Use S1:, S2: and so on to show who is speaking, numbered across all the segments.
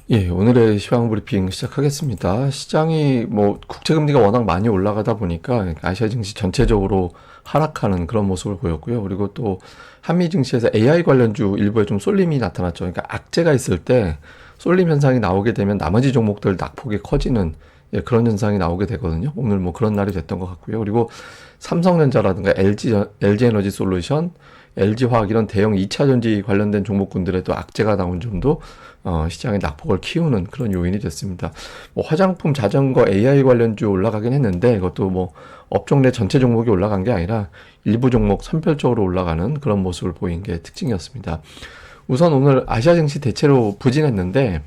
S1: 예, 오늘의 시황 브리핑 시작하겠습니다. 시장이 뭐 국채 금리가 워낙 많이 올라가다 보니까 아시아 증시 전체적으로 하락하는 그런 모습을 보였고요. 그리고 또 한미 증시에서 AI 관련주 일부에 좀 쏠림이 나타났죠. 그러니까 악재가 있을 때 쏠림 현상이 나오게 되면 나머지 종목들 낙폭이 커지는 예, 그런 현상이 나오게 되거든요. 오늘 뭐 그런 날이 됐던 것 같고요. 그리고 삼성전자라든가 LG 에너지 솔루션, LG화학 이런 대형 2차 전지 관련된 종목군들에도 악재가 나온 점도 시장의 낙폭을 키우는 그런 요인이 됐습니다. 뭐 화장품, 자전거, AI 관련주 올라가긴 했는데 이것도 뭐 업종 내 전체 종목이 올라간 게 아니라 일부 종목 선별적으로 올라가는 그런 모습을 보인 게 특징이었습니다. 우선 오늘 아시아 증시 대체로 부진했는데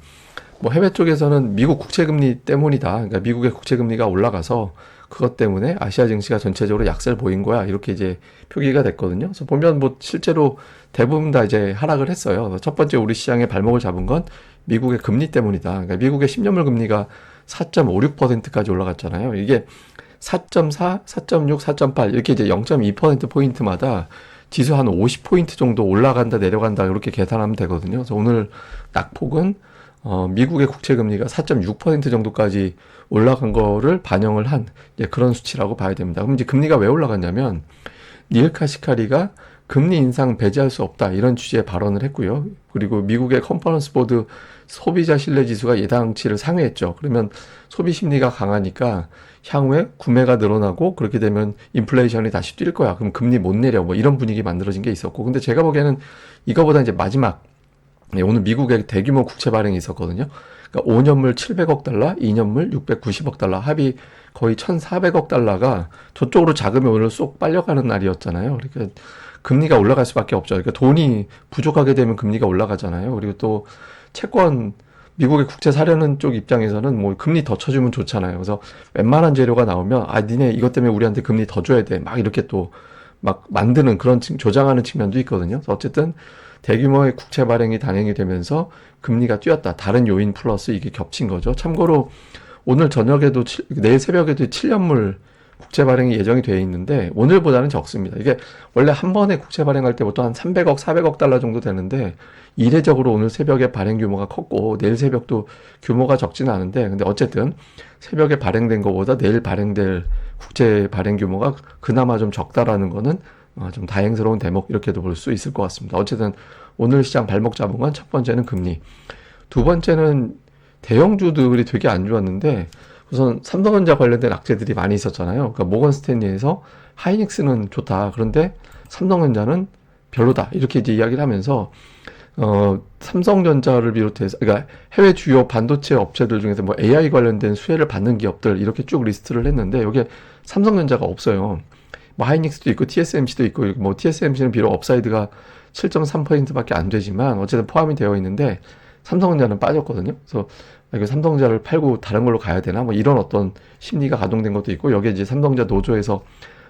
S1: 뭐 해외 쪽에서는 미국 국채금리 때문이다. 그러니까 미국의 국채금리가 올라가서 그것 때문에 아시아 증시가 전체적으로 약세를 보인 거야. 이렇게 이제 표기가 됐거든요. 그래서 보면 뭐 실제로 대부분 다 이제 하락을 했어요. 첫 번째 우리 시장의 발목을 잡은 건 미국의 금리 때문이다. 그러니까 미국의 10년물 금리가 4.56%까지 올라갔잖아요. 이게 4.4, 4.6, 4.8 이렇게 이제 0.2% 포인트마다 지수 한 50포인트 정도 올라간다 내려간다 이렇게 계산하면 되거든요. 그래서 오늘 낙폭은 미국의 국채 금리가 4.6% 정도까지 올라간 거를 반영을 한 그런 수치라고 봐야 됩니다. 그럼 이제 금리가 왜 올라갔냐면 닐 카시카리가 금리 인상 배제할 수 없다 이런 취지의 발언을 했고요. 그리고 미국의 컨퍼런스 보드 소비자 신뢰 지수가 예상치를 상회했죠. 그러면 소비 심리가 강하니까 향후에 구매가 늘어나고 그렇게 되면 인플레이션이 다시 뛸 거야. 그럼 금리 못 내려 뭐 이런 분위기 만들어진 게 있었고. 근데 제가 보기에는 이거보다 이제 마지막 오늘 미국의 대규모 국채 발행이 있었거든요. 그러니까 5년물 700억 달러, 2년물 690억 달러, 합이 거의 1,400억 달러가 저쪽으로 자금이 오늘 쏙 빨려가는 날이었잖아요. 그러니까 금리가 올라갈 수밖에 없죠. 그러니까 돈이 부족하게 되면 금리가 올라가잖아요. 그리고 또 채권 미국의 국채 사려는 쪽 입장에서는 뭐 금리 더 쳐주면 좋잖아요. 그래서 웬만한 재료가 나오면 아 니네 이것 때문에 우리한테 금리 더 줘야 돼. 막 이렇게 또 막 만드는 그런 조장하는 측면도 있거든요. 그래서 어쨌든 대규모의 국채 발행이 단행이 되면서 금리가 뛰었다. 다른 요인 플러스 이게 겹친 거죠. 참고로 오늘 저녁에도 내일 새벽에도 7년물 국채 발행이 예정이 되어 있는데 오늘보다는 적습니다. 이게 원래 한 번에 국채 발행할 때 보통 한 300억, 400억 달러 정도 되는데 이례적으로 오늘 새벽에 발행 규모가 컸고 내일 새벽도 규모가 적지는 않은데 근데 어쨌든 새벽에 발행된 것보다 내일 발행될 국채 발행 규모가 그나마 좀 적다라는 거는 좀 다행스러운 대목 이렇게도 볼 수 있을 것 같습니다. 어쨌든 오늘 시장 발목 잡은 건 첫 번째는 금리, 두 번째는 대형주들이 되게 안 좋았는데 우선 삼성전자 관련된 악재들이 많이 있었잖아요. 그러니까 모건 스탠리에서 하이닉스는 좋다. 그런데 삼성전자는 별로다. 이렇게 이제 이야기를 하면서 삼성전자를 비롯해서 그러니까 해외 주요 반도체 업체들 중에서 뭐 AI 관련된 수혜를 받는 기업들 이렇게 쭉 리스트를 했는데 여기에 삼성전자가 없어요. 뭐 하이닉스도 있고 TSMC도 있고 뭐 TSMC는 비록 업사이드가 7.3%밖에 안 되지만 어쨌든 포함이 되어 있는데 삼성전자는 빠졌거든요. 그래서 이거 삼성전자를 팔고 다른 걸로 가야 되나 뭐 이런 어떤 심리가 가동된 것도 있고 여기에 이제 삼성전자 노조에서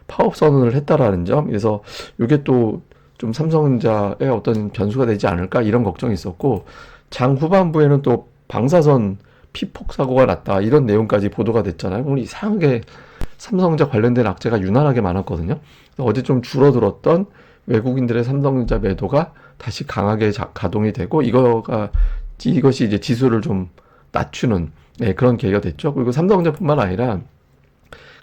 S1: 파업 선언을 했다라는 점. 그래서 이게 또 좀 삼성전자의 어떤 변수가 되지 않을까 이런 걱정이 있었고 장 후반부에는 또 방사선 피폭 사고가 났다 이런 내용까지 보도가 됐잖아요. 오늘 이상하게 삼성전자 관련된 악재가 유난하게 많았거든요. 어제 좀 줄어들었던 외국인들의 삼성전자 매도가 다시 강하게 가동이 되고 이것이 이제 지수를 좀 낮추는 그런 계기가 됐죠. 그리고 삼성전자뿐만 아니라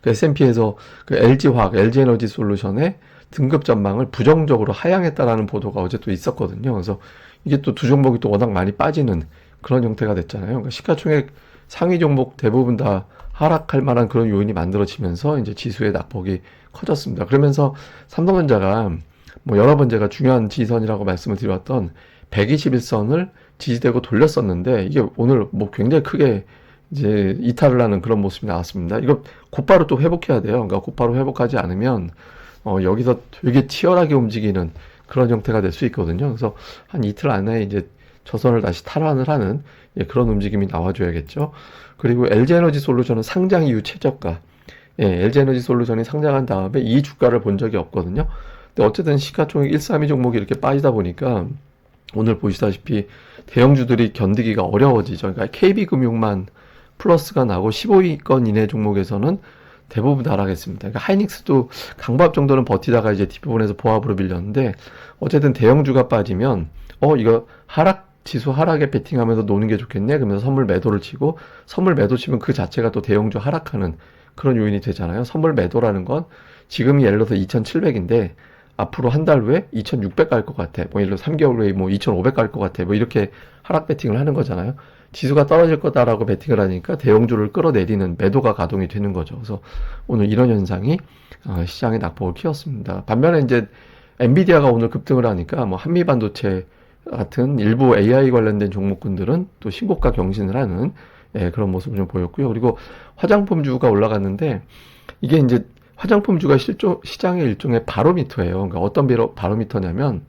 S1: 그 S&P에서 그 LG화학, LG에너지 솔루션의 등급 전망을 부정적으로 하향했다라는 보도가 어제 또 있었거든요. 그래서 이게 또 두 종목이 또 워낙 많이 빠지는 그런 형태가 됐잖아요. 그러니까 시가총액 상위 종목 대부분 다 하락할 만한 그런 요인이 만들어지면서 이제 지수의 낙폭이 커졌습니다. 그러면서 삼성전자가 뭐 여러 번 제가 중요한 지지선이라고 말씀을 드렸던 121선을 지지되고 돌렸었는데 이게 오늘 뭐 굉장히 크게 이제 이탈을 하는 그런 모습이 나왔습니다. 이거 곧바로 또 회복해야 돼요. 그러니까 곧바로 회복하지 않으면 여기서 되게 치열하게 움직이는 그런 형태가 될 수 있거든요. 그래서 한 이틀 안에 이제 저선을 다시 탈환을 하는 그런 움직임이 나와줘야겠죠. 그리고 LG에너지 솔루션은 상장 이후 최저가. LG에너지 솔루션이 상장한 다음에 이 주가를 본 적이 없거든요. 근데 어쨌든 시가총액 1, 3위 종목이 이렇게 빠지다 보니까 오늘 보시다시피 대형주들이 견디기가 어려워지죠. 그러니까 KB금융만 플러스가 나고 15위권 이내 종목에서는 대부분 하락했습니다. 그러니까 하이닉스도 강보합 정도는 버티다가 이제 뒷부분에서 보합으로 밀렸는데 어쨌든 대형주가 빠지면 이거 하락 지수 하락에 베팅하면서 노는 게 좋겠네? 그러면서 선물 매도를 치고, 선물 매도 치면 그 자체가 또 대형주 하락하는 그런 요인이 되잖아요. 선물 매도라는 건 지금이 예를 들어서 2,700인데 앞으로 한 달 후에 2,600 갈 것 같아. 뭐 예를 들어 3개월 후에 뭐 2,500 갈 것 같아. 뭐 이렇게 하락 베팅을 하는 거잖아요. 지수가 떨어질 거다라고 베팅을 하니까 대형주를 끌어내리는 매도가 가동이 되는 거죠. 그래서 오늘 이런 현상이 시장의 낙폭을 키웠습니다. 반면에 이제 엔비디아가 오늘 급등을 하니까 뭐 한미반도체 같은 일부 AI 관련된 종목군들은 또 신고가 경신을 하는 그런 모습을 좀 보였고요. 그리고 화장품주가 올라갔는데 이게 이제 화장품주가 시장의 일종의 바로미터예요. 그러니까 어떤 바로미터냐면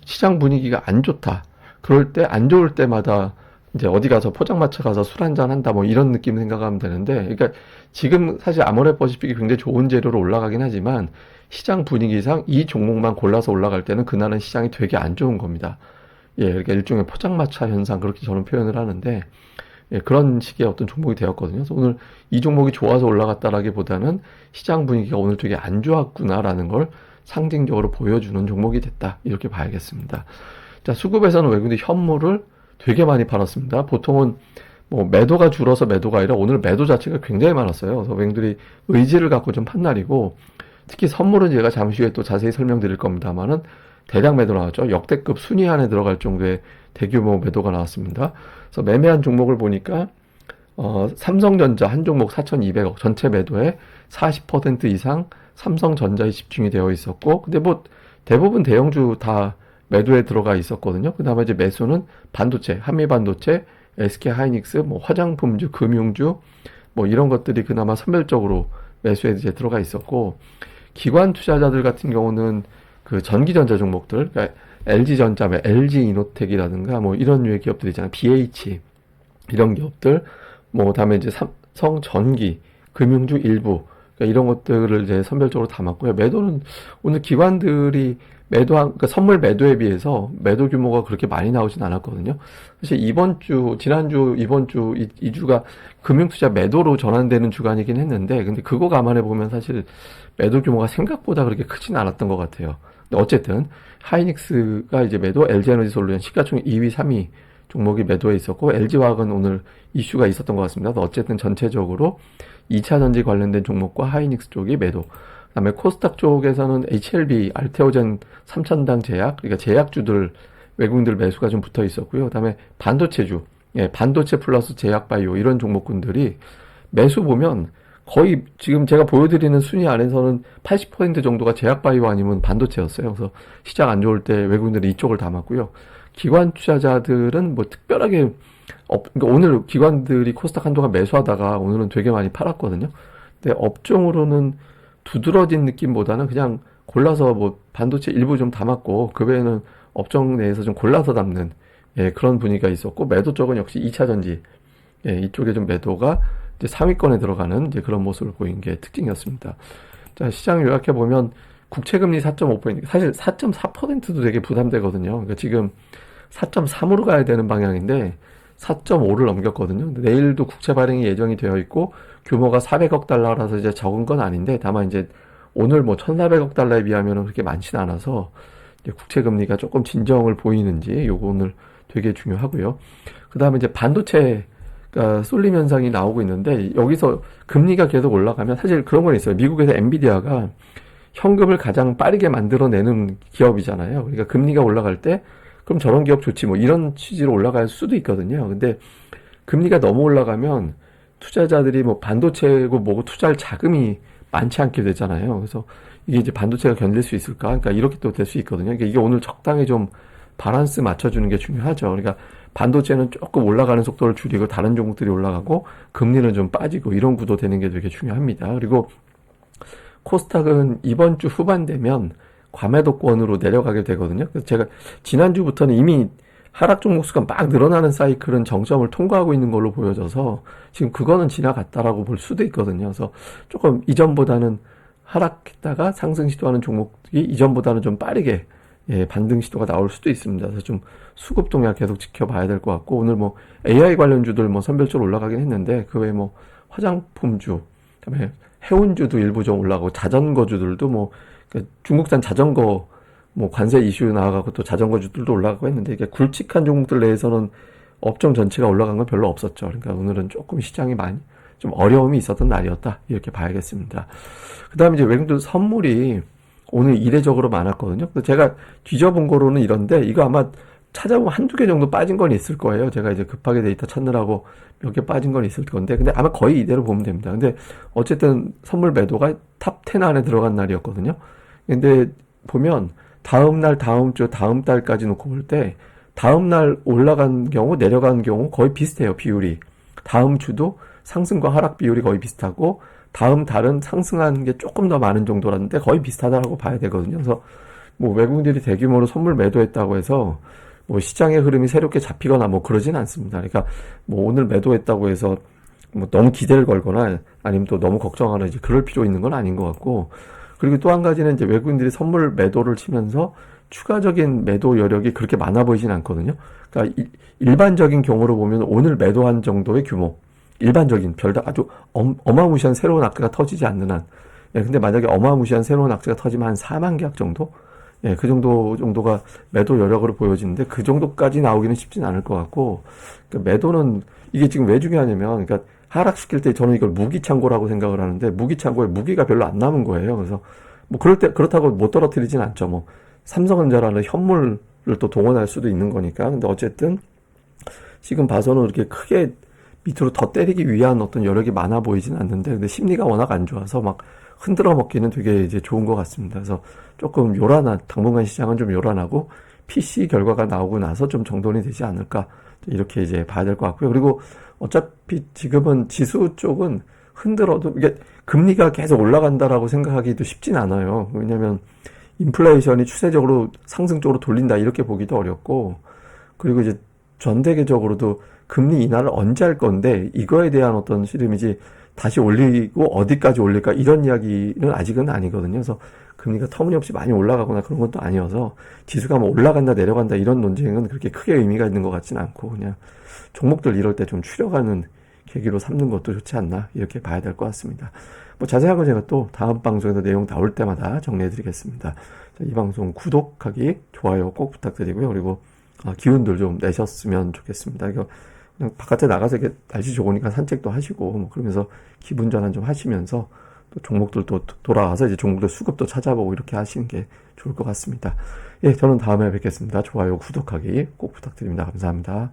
S1: 시장 분위기가 안 좋다. 그럴 때 안 좋을 때마다 이제 어디 가서 포장마차 가서 술 한잔 한다 뭐 이런 느낌 생각하면 되는데, 그러니까 지금 사실 아모레퍼시픽이 굉장히 좋은 재료로 올라가긴 하지만 시장 분위기상 이 종목만 골라서 올라갈 때는 그날은 시장이 되게 안 좋은 겁니다. 예, 그러니까 일종의 포장마차 현상 그렇게 저는 표현을 하는데, 예, 그런 식의 어떤 종목이 되었거든요. 그래서 오늘 이 종목이 좋아서 올라갔다라기보다는 시장 분위기가 오늘 되게 안 좋았구나라는 걸 상징적으로 보여주는 종목이 됐다. 이렇게 봐야겠습니다. 자, 수급에서는 외국인들이 현물을 되게 많이 팔았습니다. 보통은 뭐 매도가 줄어서 매도가 아니라 오늘 매도 자체가 굉장히 많았어요. 그래서 외국인들이 의지를 갖고 좀 판 날이고, 특히 선물은 제가 잠시 후에 또 자세히 설명드릴 겁니다만은 대량 매도 나왔죠. 역대급 순위 안에 들어갈 정도의 대규모 매도가 나왔습니다. 그래서 매매한 종목을 보니까 삼성전자 한 종목 4,200억 전체 매도에 40% 이상 삼성전자에 집중이 되어 있었고, 근데 뭐 대부분 대형주 다 매도에 들어가 있었거든요. 그 다음에 이제 매수는 반도체, 한미반도체, SK하이닉스, 뭐 화장품주, 금융주, 뭐 이런 것들이 그나마 선별적으로 매수에 이제 들어가 있었고, 기관 투자자들 같은 경우는 그 전기전자 종목들, 그러니까 LG전자, LG이노텍이라든가 뭐 이런 류의 기업들 있잖아요. BH 이런 기업들, 뭐 다음에 이제 삼성전기, 금융주 일부, 그러니까 이런 것들을 이제 선별적으로 담았고요. 매도는 오늘 기관들이 그러니까 선물 매도에 비해서 매도 규모가 그렇게 많이 나오진 않았거든요. 사실 지난주, 이번 주, 이 주가 금융투자 매도로 전환되는 주간이긴 했는데, 근데 그거 감안해 보면 사실 매도 규모가 생각보다 그렇게 크진 않았던 것 같아요. 근데 어쨌든, 하이닉스가 이제 매도, LG에너지솔루션 시가총액 2위, 3위 종목이 매도에 있었고, LG화학은 오늘 이슈가 있었던 것 같습니다. 어쨌든 전체적으로 2차전지 관련된 종목과 하이닉스 쪽이 매도. 그다음에 코스닥 쪽에서는 HLB, 알테오젠 3,000당 제약, 그러니까 제약주들 외국인들 매수가 좀 붙어 있었고요. 그다음에 반도체주, 반도체 플러스 제약바이오 이런 종목군들이 매수 보면 거의 지금 제가 보여드리는 순위 안에서는 80% 정도가 제약바이오 아니면 반도체였어요. 그래서 시장 안 좋을 때 외국인들이 이쪽을 담았고요. 기관 투자자들은 뭐 특별하게 그러니까 오늘 기관들이 코스닥 한동안 매수하다가 오늘은 되게 많이 팔았거든요. 근데 업종으로는 두드러진 느낌보다는 그냥 골라서 뭐 반도체 일부 좀 담았고, 그 외에는 업종 내에서 좀 골라서 담는 그런 분위기가 있었고, 매도 쪽은 역시 2차전지 이쪽에 좀 매도가 이제 상위권에 들어가는 이제 그런 모습을 보인 게 특징이었습니다. 자, 시장 요약해 보면 국채금리 4.5%, 사실 4.4%도 되게 부담되거든요. 그러니까 지금 4.3으로 가야 되는 방향인데 4.5를 넘겼거든요. 내일도 국채 발행이 예정이 되어 있고 규모가 400억 달러라서 이제 적은 건 아닌데, 다만 이제 오늘 뭐 1,400억 달러에 비하면 그렇게 많지는 않아서 이제 국채 금리가 조금 진정을 보이는지 요거 오늘 되게 중요하고요. 그 다음에 이제 반도체가 쏠림 현상이 나오고 있는데, 여기서 금리가 계속 올라가면 사실 그런 건 있어요. 미국에서 엔비디아가 현금을 가장 빠르게 만들어내는 기업이잖아요. 그러니까 금리가 올라갈 때 그럼 저런 기업 좋지 뭐 이런 취지로 올라갈 수도 있거든요. 근데 금리가 너무 올라가면 투자자들이 뭐 반도체고 뭐고 투자할 자금이 많지 않게 되잖아요. 그래서 이게 이제 반도체가 견딜 수 있을까? 그러니까 이렇게 또 될 수 있거든요. 그러니까 이게 오늘 적당히 좀 바란스 맞춰주는 게 중요하죠. 그러니까 반도체는 조금 올라가는 속도를 줄이고 다른 종목들이 올라가고 금리는 좀 빠지고 이런 구도 되는 게 되게 중요합니다. 그리고 코스닥은 이번 주 후반 되면 과매도권으로 내려가게 되거든요. 그래서 제가 지난주부터는 이미 하락 종목 수가 막 늘어나는 사이클은 정점을 통과하고 있는 걸로 보여져서 지금 그거는 지나갔다라고 볼 수도 있거든요. 그래서 조금 이전보다는 하락했다가 상승 시도하는 종목이 이전보다는 좀 빠르게 반등 시도가 나올 수도 있습니다. 그래서 좀 수급 동향 계속 지켜봐야 될 것 같고, 오늘 뭐 AI 관련주들 뭐 선별적으로 올라가긴 했는데 그 외에 뭐 화장품주, 그다음에 해운주도 일부 좀 올라가고 자전거주들도 뭐 중국산 자전거 뭐 관세 이슈 나와가고 또 자전거주들도 올라가고 했는데 이게 굵직한 종목들 내에서는 업종 전체가 올라간 건 별로 없었죠. 그러니까 오늘은 조금 시장이 많이 좀 어려움이 있었던 날이었다. 이렇게 봐야겠습니다. 그 다음에 이제 외국인들 선물이 오늘 이례적으로 많았거든요. 제가 뒤져본 거로는 이런데 이거 아마 찾아보면 한두 개 정도 빠진 건 있을 거예요. 제가 이제 급하게 데이터 찾느라고 몇 개 빠진 건 있을 건데 근데 아마 거의 이대로 보면 됩니다. 근데 어쨌든 선물 매도가 탑 10 안에 들어간 날이었거든요. 근데 보면 다음 날, 다음 주, 다음 달까지 놓고 볼 때 다음 날 올라간 경우, 내려간 경우 거의 비슷해요. 비율이. 다음 주도 상승과 하락 비율이 거의 비슷하고 다음 달은 상승한 게 조금 더 많은 정도라는데 거의 비슷하다고 봐야 되거든요. 그래서 뭐 외국인들이 대규모로 선물 매도했다고 해서 뭐 시장의 흐름이 새롭게 잡히거나 뭐 그러진 않습니다. 그러니까 뭐 오늘 매도했다고 해서 뭐 너무 기대를 걸거나 아니면 또 너무 걱정하거나 이제 그럴 필요 있는 건 아닌 것 같고 그리고 또 한 가지는 이제 외국인들이 선물 매도를 치면서 추가적인 매도 여력이 그렇게 많아 보이진 않거든요. 그러니까 일반적인 경우로 보면 오늘 매도한 정도의 규모, 일반적인 별다 아주 어마무시한 새로운 악재가 터지지 않는 한, 예, 근데 만약에 어마무시한 새로운 악재가 터지면 한 4만 계약 정도, 예, 그 정도가 매도 여력으로 보여지는데 그 정도까지 나오기는 쉽진 않을 것 같고, 그러니까 매도는 이게 지금 왜 중요하냐면, 그러니까 하락시킬 때 저는 이걸 무기창고라고 생각을 하는데 무기창고에 무기가 별로 안 남은 거예요. 그래서 뭐 그렇다고 못 떨어뜨리진 않죠. 뭐 삼성전자라는 현물을 또 동원할 수도 있는 거니까. 근데 어쨌든 지금 봐서는 이렇게 크게 밑으로 더 때리기 위한 어떤 여력이 많아 보이진 않는데, 근데 심리가 워낙 안 좋아서 막 흔들어 먹기는 되게 이제 좋은 것 같습니다. 그래서 조금 당분간 시장은 좀 요란하고 PC 결과가 나오고 나서 좀 정돈이 되지 않을까 이렇게 이제 봐야 될 것 같고요. 그리고 어차피 지금은 지수 쪽은 흔들어도 이게 금리가 계속 올라간다라고 생각하기도 쉽진 않아요. 왜냐하면 인플레이션이 추세적으로 상승 쪽으로 돌린다 이렇게 보기도 어렵고, 그리고 이제 전 세계적으로도 금리 인하를 언제 할 건데 이거에 대한 어떤 시름이지 다시 올리고 어디까지 올릴까 이런 이야기는 아직은 아니거든요. 그래서 금리가 터무니없이 많이 올라가거나 그런 것도 아니어서 지수가 뭐 올라간다 내려간다 이런 논쟁은 그렇게 크게 의미가 있는 것 같지는 않고 그냥 종목들 이럴 때 좀 추려가는 계기로 삼는 것도 좋지 않나 이렇게 봐야 될 것 같습니다. 뭐 자세한 건 제가 또 다음 방송에서 내용 나올 때마다 정리해 드리겠습니다. 이 방송 구독하기, 좋아요 꼭 부탁드리고요. 그리고 기운들 좀 내셨으면 좋겠습니다. 이거 그냥 바깥에 나가서 이렇게 날씨 좋으니까 산책도 하시고 뭐 그러면서 기분 전환 좀 하시면서 또 종목들도 돌아와서 이제 종목들 수급도 찾아보고 이렇게 하시는 게 좋을 것 같습니다. 예, 저는 다음에 뵙겠습니다. 좋아요, 구독하기 꼭 부탁드립니다. 감사합니다.